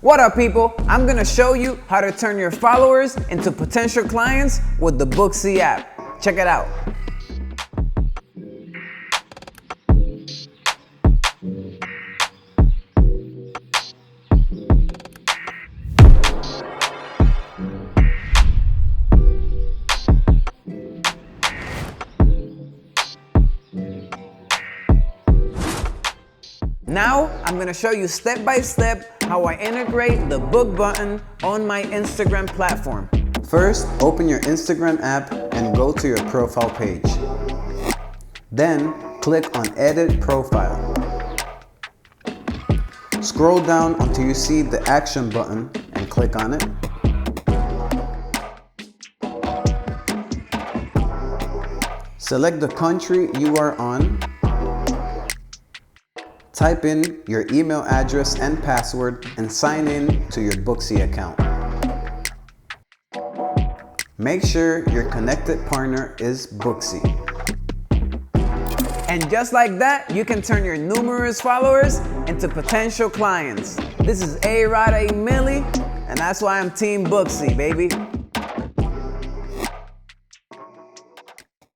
What up, people? I'm gonna show you how to turn your followers into potential clients with the Booksy app. Check it out. Now, I'm gonna show you step by step how I integrate the book button on my Instagram platform. First, open your Instagram app and go to your profile page. Then, click on Edit Profile. Scroll down until you see the action button and click on it. Select the country you are on. Type in your email address and password and sign in to your Booksy account. Make sure your connected partner is Booksy. And just like that, you can turn your numerous followers into potential clients. This is A-Rod A. Millie, and that's why I'm Team Booksy, baby.